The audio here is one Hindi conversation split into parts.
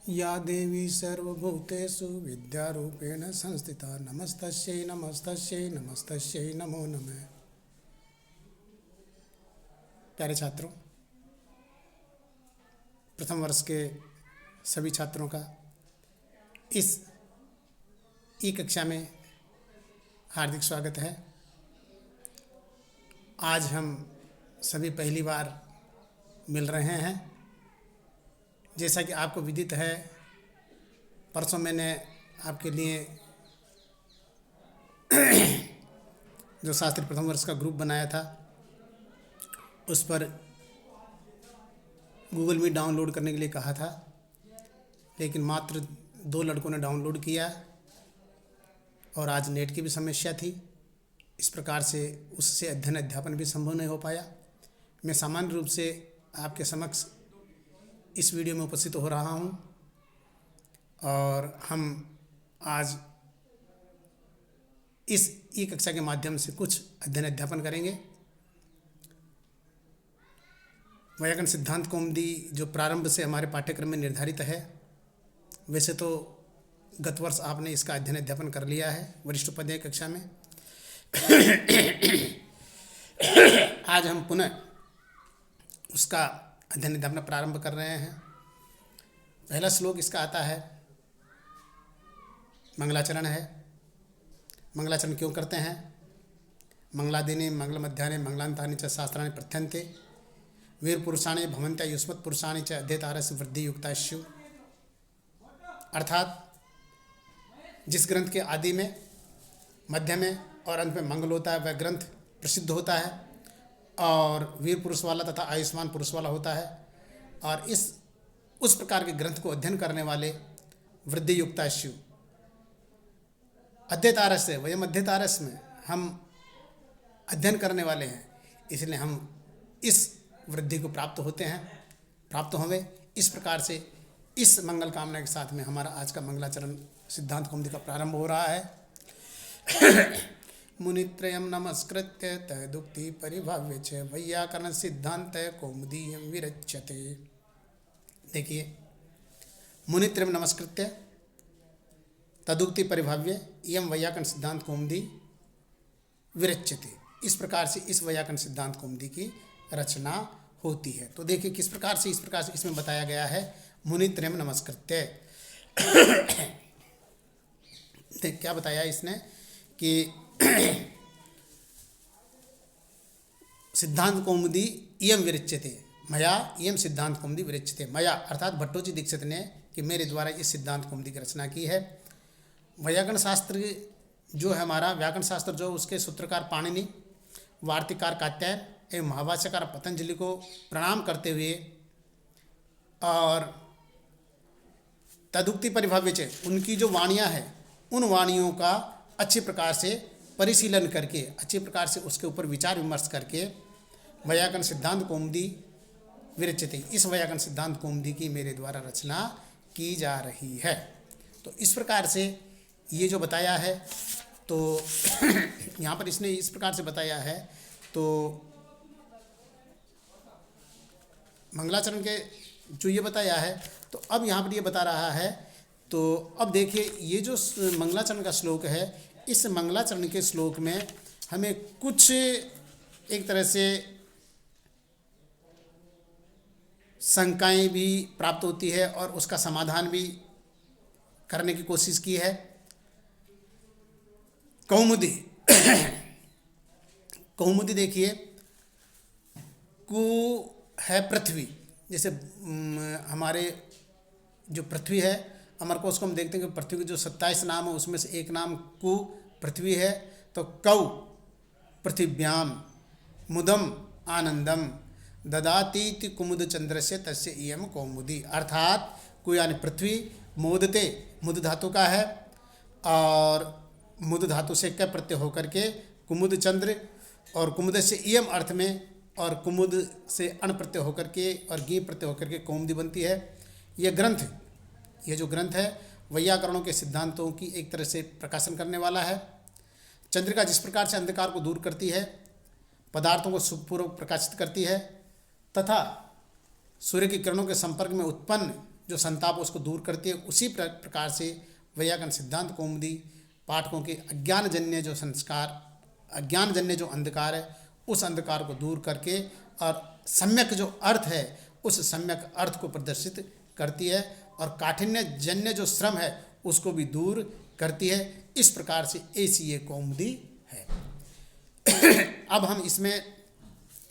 या देवी सर्वभूतेषु विद्यारूपेण संस्थिता नमस्तस्यै नमस्तस्यै नमस्तस्यै नमो नमः। प्यारे छात्रों, प्रथम वर्ष के सभी छात्रों का इस ई कक्षा में हार्दिक स्वागत है। आज हम सभी पहली बार मिल रहे हैं। जैसा कि आपको विदित है, परसों मैंने आपके लिए जो शास्त्री प्रथम वर्ष का ग्रुप बनाया था, उस पर गूगल मीट डाउनलोड करने के लिए कहा था, लेकिन मात्र 2 लड़कों ने डाउनलोड किया और आज नेट की भी समस्या थी। इस प्रकार से उससे अध्ययन अध्यापन भी संभव नहीं हो पाया। मैं सामान्य रूप से आपके समक्ष इस वीडियो में उपस्थित हो रहा हूं और हम आज इस ई कक्षा के माध्यम से कुछ अध्ययन अध्यापन करेंगे। वैयाकरण सिद्धांत कौमुदी जो प्रारंभ से हमारे पाठ्यक्रम में निर्धारित है, वैसे तो गत वर्ष आपने इसका अध्ययन अध्यापन कर लिया है वरिष्ठ उपाध्याय कक्षा में। आज हम पुनः उसका अध्ययन अध्यापन प्रारंभ कर रहे हैं। पहला श्लोक इसका आता है, मंगलाचरण है। मंगलाचरण क्यों करते हैं? मंगलादिने मंगल मध्याह्ने मंगलांतानि च शास्त्राणि प्रथयन्ते वीर पुरुषाणि भवन्त्या युष्मत् पुरुषाणि च अध्येतारस्य वृद्धि युक्ता स्युः। अर्थात जिस ग्रंथ के आदि में, मध्य में और अंत में मंगल होता है, वह ग्रंथ प्रसिद्ध होता है और वीर पुरुष वाला तथा आयुष्मान पुरुष वाला होता है। और उस प्रकार के ग्रंथ को अध्ययन करने वाले वृद्धि युक्ता स्युः। अध्येतारस्य, वयम अध्येतारस में हम अध्ययन करने वाले हैं, इसलिए हम इस वृद्धि को प्राप्त होंगे। इस प्रकार से इस मंगल कामना के साथ में हमारा आज का मंगलाचरण सिद्धांत कौमुदी का प्रारंभ हो रहा है। मुनित्रयं नमस्कृत्य तदुक्ति परिभाव्य च वैयाकरण सिद्धांत कौमुदीयं विरच्यते। देखिए, मुनित्रयं नमस्कृत्य तदुक्ति परिभाव्य इयं वैयाकरण सिद्धांत कौमुदी विरच्यते। इस प्रकार से इस वैयाकरण सिद्धांत कौमुदी की रचना होती है। तो देखिए किस प्रकार से इसमें बताया गया है, मुनित्रयं नमस्कृत्य। क्या बताया इसने कि सिद्धांत कौमुदी इयं विरच्यते, मया इयं सिद्धांत कौमुदी विरच्यते। मया अर्थात भट्टोजी दीक्षित ने कि मेरे द्वारा इस सिद्धांत कौमुदी की रचना की है। वैयाकरण शास्त्र जो है हमारा, व्याकरण शास्त्र जो, उसके सूत्रकार पाणिनि, वार्तिककार कात्यायन एवं महाभाष्यकार पतंजलि को प्रणाम करते हुए और तदुक्ति परिभाव्य च, उनकी जो वाणियाँ हैं, उन वाणियों का अच्छी प्रकार से परिशीलन करके, अच्छी प्रकार से उसके ऊपर विचार विमर्श करके वैयाकरण सिद्धांत कौमुदी विरचित, इस वैयाकरण सिद्धांत कौमुदी की मेरे द्वारा रचना की जा रही है। तो इस प्रकार से ये जो बताया है, तो यहाँ पर इसने इस प्रकार से बताया है। तो मंगलाचरण के जो ये बताया है, तो अब यहाँ पर ये बता रहा है। तो अब देखिए, ये जो मंगलाचरण का श्लोक है, इस मंगलाचरण के श्लोक में हमें कुछ एक तरह से शंकाएं भी प्राप्त होती है और उसका समाधान भी करने की कोशिश की है। कौमुदी कौमुदी देखिए, कु है पृथ्वी। जैसे हमारे जो पृथ्वी है, अमरकोश को हम देखते हैं कि पृथ्वी के जो 27 नाम है, उसमें से एक नाम कु पृथ्वी है। तो कौ पृथिव्याम मुदम आनंदम ददातीति कुमुद चंद्र से तस्य इयम कौमुदी। अर्थात कु यानी पृथ्वी, मोदते मुद धातु का है और मुद धातु से क प्रत्यय होकर के कुमुद चंद्र, और कुमुद से इयम अर्थ में और कुमुद से अण प्रत्यय होकर के और गी प्रत्यय होकर के कौमुदी बनती है। यह जो ग्रंथ है वैयाकरणों के सिद्धांतों की एक तरह से प्रकाशन करने वाला है। चंद्रिका जिस प्रकार से अंधकार को दूर करती है, पदार्थों को सुखपूर्वक प्रकाशित करती है, तथा सूर्य की किरणों के संपर्क में उत्पन्न जो संताप उसको दूर करती है। उसी प्रकार से वैयाकरण सिद्धांत कौमुदी पाठकों के अज्ञानजन्य जो संस्कार, अज्ञानजन्य जो अंधकार है, उस अंधकार को दूर करके और सम्यक जो अर्थ है उस सम्यक अर्थ को प्रदर्शित करती है, और काठिन्य जन्य जो श्रम है उसको भी दूर करती है। इस प्रकार से ऐसी ये कौमुदी है। अब हम इसमें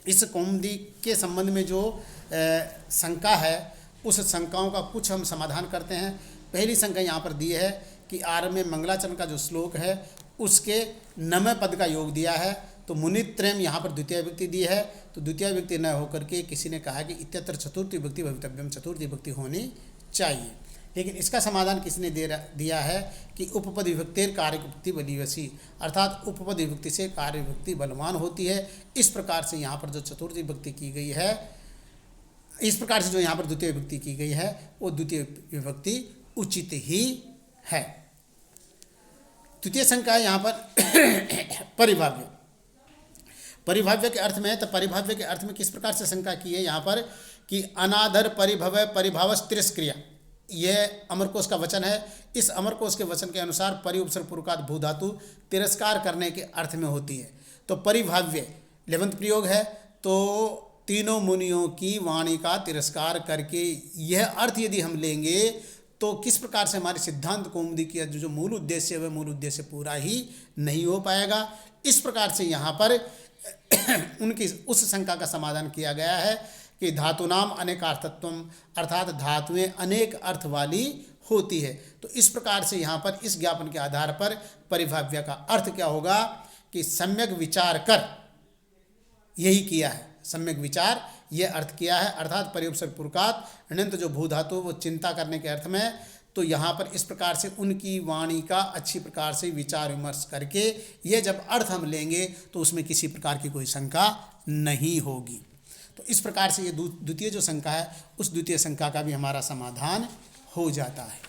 इस कौमुदी के संबंध में जो शंका है उस शंकाओं का कुछ हम समाधान करते हैं। पहली शंका यहाँ पर दी है कि आरंभ में मंगलाचरण का जो श्लोक है उसके नमः पद का योग दिया है, तो मुनित्रयम यहाँ पर द्वितीय विभक्ति दी है, तो द्वितीय विभक्ति न होकर के किसी ने कहा कि इत्यत्र चतुर्थी विभक्ति भवितव्यम, चतुर्थी विभक्ति होनी चाहिए। लेकिन इसका समाधान किसने दिया है कि उपपद विभक्तिर कार्य विभक्ति बलीवसी, अर्थात उपपद विभक्ति से कार्य विभक्ति बलवान होती है। इस प्रकार से यहाँ पर जो चतुर्थी विभक्ति की गई है, इस प्रकार से जो यहाँ पर द्वितीय विभक्ति की गई है वो द्वितीय विभक्ति उचित ही है। द्वितीय शंका है यहाँ पर परिभाव्य। परिभाव्य के अर्थ में, तो परिभाव्य के अर्थ में किस प्रकार से शंका की है यहाँ पर कि अनादर परिभव परिभावस तिरस्क्रिया, यह अमरकोश का वचन है। इस अमरकोश के वचन के अनुसार परि उपसर्ग पूर्वकात भू धातु तिरस्कार करने के अर्थ में होती है। तो परिभाव्य लेवंत प्रयोग है, तो तीनों मुनियों की वाणी का तिरस्कार करके यह अर्थ यदि हम लेंगे तो किस प्रकार से हमारे सिद्धांत कौमुदी की जो मूल उद्देश्य है वह मूल उद्देश्य पूरा ही नहीं हो पाएगा। इस प्रकार से यहाँ पर उनकी उस शंका का समाधान किया गया है कि धातुनाम अनेकार्थत्वम, अर्थात धातुएं अनेक अर्थ वाली होती है। तो इस प्रकार से यहाँ पर इस ज्ञापन के आधार पर परिभाव्य का अर्थ क्या होगा कि सम्यक विचार कर, यही किया है, सम्यक विचार यह अर्थ किया है, अर्थात परिउपसर्ग पूर्वकात अनंत जो भू धातु वो चिंता करने के अर्थ में। तो यहाँ पर इस प्रकार से उनकी वाणी का अच्छी प्रकार से विचार विमर्श करके ये जब अर्थ हम लेंगे तो उसमें किसी प्रकार की कोई शंका नहीं होगी। तो इस प्रकार से ये द्वितीय जो शंका है उस द्वितीय शंका का भी हमारा समाधान हो जाता है।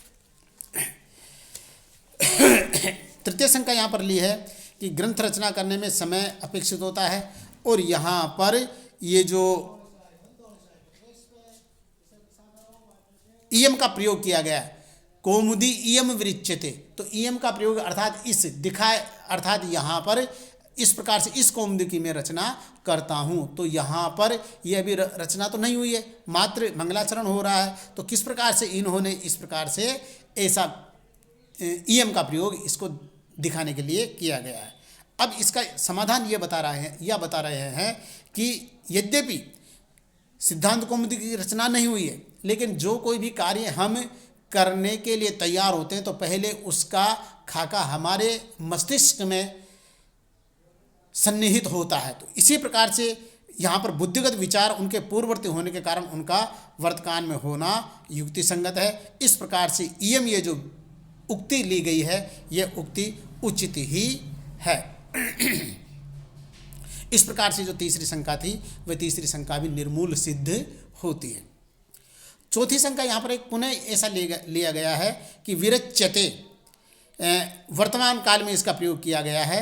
तृतीय शंका यहाँ पर ली है कि ग्रंथ रचना करने में समय अपेक्षित होता है, और यहाँ पर ये जो इयम का प्रयोग किया गया है, कौमुदी इयम विरिच्यते, तो इयम का प्रयोग अर्थात इस दिखाए, अर्थात यहाँ पर इस प्रकार से इस कौमुदी की मैं रचना करता हूँ, तो यहाँ पर यह अभी रचना तो नहीं हुई है, मात्र मंगलाचरण हो रहा है। तो किस प्रकार से इन्होंने इस प्रकार से ऐसा इयम का प्रयोग इसको दिखाने के लिए किया गया है। अब इसका समाधान ये बता रहे हैं कि यद्यपि सिद्धांत कौमुदी की रचना नहीं हुई है, लेकिन जो कोई भी कार्य हम करने के लिए तैयार होते हैं तो पहले उसका खाका हमारे मस्तिष्क में सन्निहित होता है। तो इसी प्रकार से यहाँ पर बुद्धिगत विचार उनके पूर्ववर्ती होने के कारण उनका वर्तमान में होना युक्ति संगत है। इस प्रकार से इयम ये जो उक्ति ली गई है यह उक्ति उचित ही है। इस प्रकार से जो तीसरी शंका थी वह तीसरी शंका भी निर्मूल सिद्ध होती है। चौथी शंका यहाँ पर एक पुनः ऐसा लिया गया है कि विरच्यते, वर्तमान काल में इसका प्रयोग किया गया है,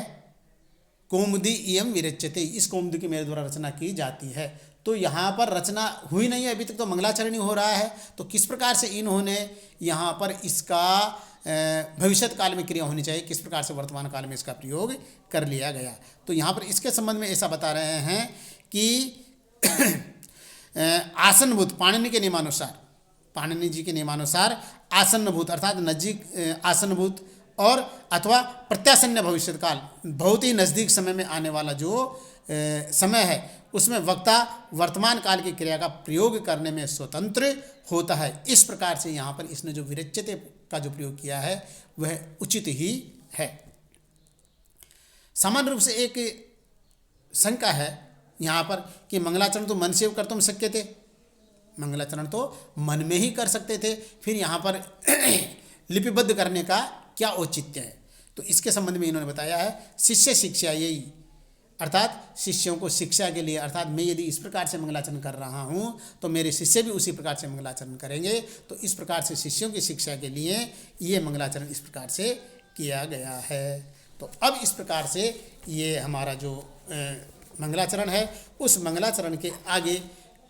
कौमुदी इयम विरच्यते, इस कौमुदी की मेरे द्वारा रचना की जाती है। तो यहाँ पर रचना हुई नहीं है, अभी तक तो मंगलाचरण ही हो रहा है। तो किस प्रकार से इन्होंने यहाँ पर इसका भविष्यत काल में क्रिया होनी चाहिए, किस प्रकार से वर्तमान काल में इसका प्रयोग कर लिया गया। तो यहाँ पर इसके संबंध में ऐसा बता रहे हैं कि आसनभूत, पाणिनि के नियमानुसार, पाणिनि जी के नियमानुसार आसन्नभूत अर्थात नजीक आसनभूत और अथवा प्रत्यासन्न भविष्यत काल, बहुत ही नज़दीक समय में आने वाला जो समय है उसमें वक्ता वर्तमान काल की क्रिया का प्रयोग करने में स्वतंत्र होता है। इस प्रकार से यहाँ पर इसने जो विरच्यते का जो प्रयोग किया है वह उचित ही है। सामान्य रूप से एक शंका है यहाँ पर कि मंगलाचरण तो मन से कर्तुम शक्य थे, मंगलाचरण तो मन में ही कर सकते थे, फिर यहाँ पर लिपिबद्ध करने का क्या औचित्य है। तो इसके संबंध में इन्होंने बताया है शिष्य शिक्षा, यही अर्थात शिष्यों को शिक्षा के लिए, अर्थात मैं यदि इस प्रकार से मंगलाचरण कर रहा हूँ तो मेरे शिष्य भी उसी प्रकार से मंगलाचरण करेंगे। तो इस प्रकार से शिष्यों की शिक्षा के लिए ये मंगलाचरण इस प्रकार से किया गया है। तो अब इस प्रकार से ये हमारा जो मंगलाचरण है उस मंगलाचरण के आगे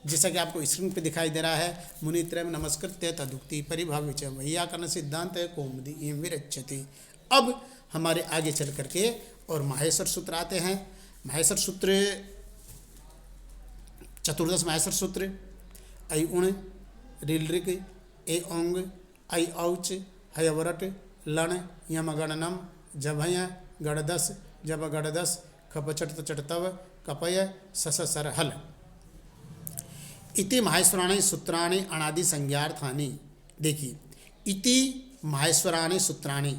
जैसा कि आपको स्क्रीन पे दिखाई दे रहा है, मुनित्रयम् नमस्कृत्य तदुक्ति परिभाव्य च वैयाकरण सिद्धांत कौमुदी इयं विरच्यते। अब हमारे आगे चल करके और माहेश्वर सूत्र आते हैं। माहेश्वर सूत्र, चतुर्दश माहेश्वर सूत्र, ऐ उण ऋल ऋक ए ओंग ऐ औच हयवरट लण यम गणनम जभय गणदस जब गणदस खपचट चटतव कपय सस सरहल। इति माहेश्वराणि सूत्राणि अनादि संज्ञार्थानि। देखिए, इति माहेश्वराणि सूत्राणि,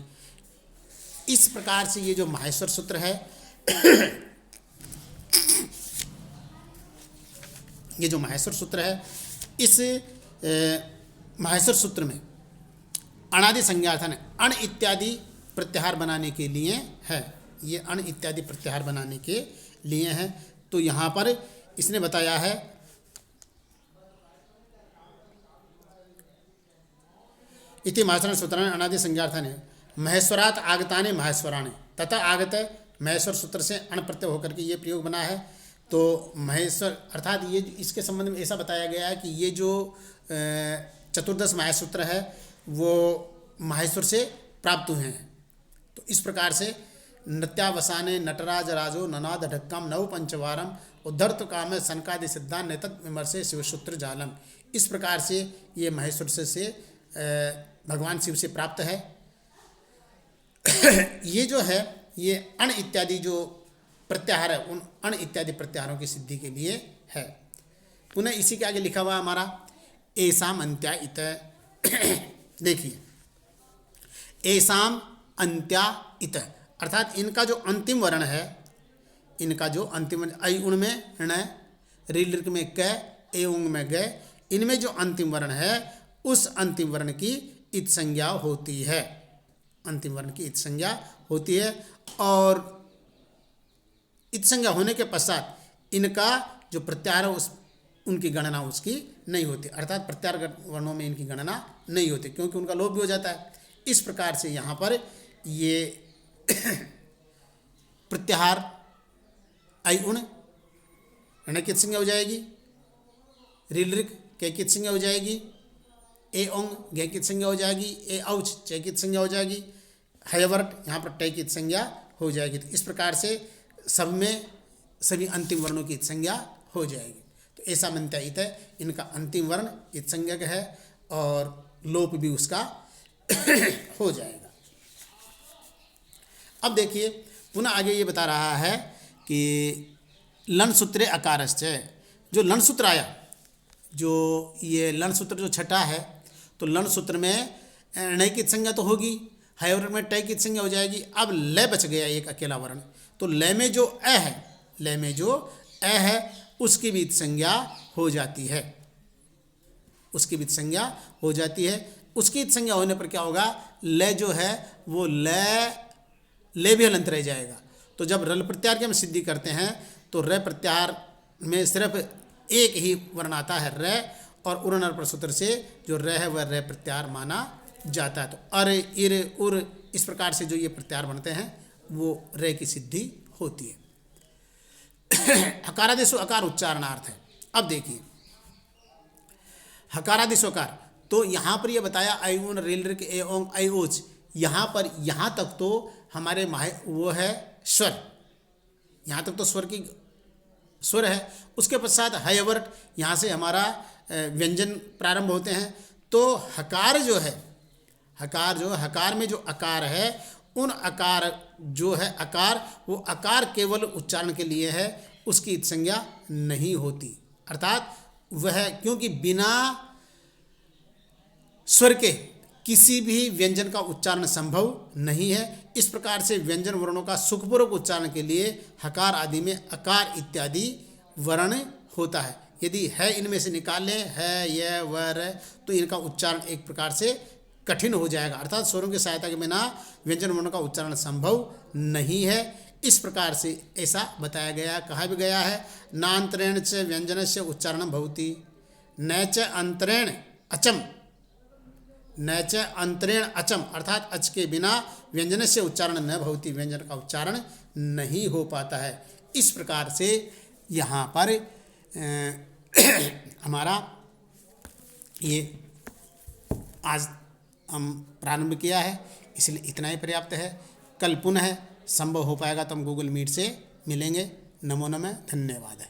इस प्रकार से ये जो माहेश्वर सूत्र है ये जो माहेश्वर सूत्र है, इस माहेश्वर सूत्र में अनादि संज्ञार्थन अण इत्यादि प्रत्याहार बनाने के लिए है। ये अण इत्यादि प्रत्याहार बनाने के लिए है। तो यहाँ पर इसने बताया है इति माहेश्वराणि सूत्राणि अनादि संज्ञार्थानि महेश्वरात् आगतानि माहेश्वराणि, तथा आगत महेश्वर सूत्र से अण प्रत्यय होकर के ये प्रयोग बना है। तो महेश्वर अर्थात ये इसके संबंध में ऐसा बताया गया है कि ये जो चतुर्दश माहेश्वर सूत्र है वो माहेश्वर से प्राप्त हुए हैं। तो इस प्रकार से नृत्यावसाने नटराज राजो ननाद ढक्कम नव पंचवारम उद्धर्त काम सनकादि सिद्धांत नेतत विमर्शे शिवसूत्र जालम। इस प्रकार से ये माहेश्वर से भगवान शिव से प्राप्त है। ये जो है ये अण इत्यादि जो प्रत्याहार है, उन अण इत्यादि प्रत्याहारों की सिद्धि के लिए है। पुनः इसी के आगे लिखा हुआ हमारा एसाम अंत्या इत। देखिए, एसाम अंत्या इत अर्थात इनका जो अंतिम वर्ण है, इनका जो अंतिम वर्ण ऐ उण में ण, ऋल ऋक में क, ए उंग में ग, इनमें जो अंतिम वर्ण है उस अंतिम वर्ण की इत संज्ञा होती है। अंतिम वर्ण की इत संज्ञा होती है और इत संज्ञा होने के पश्चात इनका जो प्रत्याहार है उनकी गणना उसकी नहीं होती, अर्थात प्रत्याहार वर्णों में इनकी गणना नहीं होती क्योंकि उनका लोप भी हो जाता है। इस प्रकार से यहाँ पर ये प्रत्याहार ऐ उण ण कित संज्ञा हो जाएगी, ऋल ऋक कै कित संज्ञा हो जाएगी, ए ओंग गै कित संज्ञा हो जाएगी, ए औच चै कित संज्ञा हो जाएगी, हयवर्ट यहाँ पर टै कित संज्ञा हो जाएगी। तो इस प्रकार से सब में सभी अंतिम वर्णों की इत संज्ञा हो जाएगी। तो ऐसा मनता इत है, इनका अंतिम वर्ण इत संज्ञक है और लोप भी उसका हो जाएगा। अब देखिए, पुनः आगे ये बता रहा है कि लन सूत्रे अकारश्च, जो लन सूत्र आया, जो ये लन सूत्र जो छठा है, तो लन सूत्र में ण की संज्ञा तो होगी, हयवर में टय की संज्ञा हो जाएगी। अब लय बच गया एक अकेला वर्ण, तो लय में जो अ है, लय में जो अ है उसकी भी संज्ञा हो जाती है, उसकी भी संज्ञा हो जाती है। उसकी संज्ञा होने पर क्या होगा, लय जो है वो लय भी हलंत रह जाएगा। तो जब रल प्रत्याहार की हम सिद्धि करते हैं तो र प्रत्याहार में सिर्फ एक ही वर्ण आता है र, और उर नर प्रसूत्र से जो र है वह र प्रत्याहार माना जाता है। तो अर इर उर इस प्रकार से जो ये प्रत्याहार बनते हैं वो र की सिद्धि होती है। हकारादेशो अकार उच्चारणार्थ है। अब देखिए, हकारादेशो अकार, तो यहाँ पर ये बताया ऐ उन ऋल ऋक ए ओंग ऐ ओच, यहाँ पर यहाँ तक तो हमारे वो है स्वर, यहाँ तक तो स्वर है। उसके पश्चात हयवर्ट, यहाँ से हमारा व्यंजन प्रारंभ होते हैं। तो हकार जो है, हकार में जो अकार है, उन अकार जो है अकार, वो अकार केवल उच्चारण के लिए है, उसकी संज्ञा नहीं होती। अर्थात वह क्योंकि बिना स्वर के किसी भी व्यंजन का उच्चारण संभव नहीं है। इस प्रकार से व्यंजन वर्णों का सुखपूर्वक उच्चारण के लिए हकार आदि में अकार इत्यादि वर्ण होता है। यदि है इनमें से निकाल लें है य वर, तो इनका उच्चारण एक प्रकार से कठिन हो जाएगा, अर्थात स्वरों की सहायता के बिना व्यंजन वर्णों का उच्चारण संभव नहीं है। इस प्रकार से ऐसा बताया गया, कहा भी गया है नान्तरेण च व्यंजनस्य उच्चारणं भवति न च अंतरेण अचम, न च अंतरेण अचम, अर्थात अच के बिना व्यंजन से उच्चारण न भवति, व्यंजन का उच्चारण नहीं हो पाता है। इस प्रकार से यहाँ पर हमारा ये आज हम प्रारंभ किया है, इसलिए इतना ही पर्याप्त है। कल पुनः संभव हो पाएगा तो हम गूगल मीट से मिलेंगे। नमो नमः, धन्यवाद है।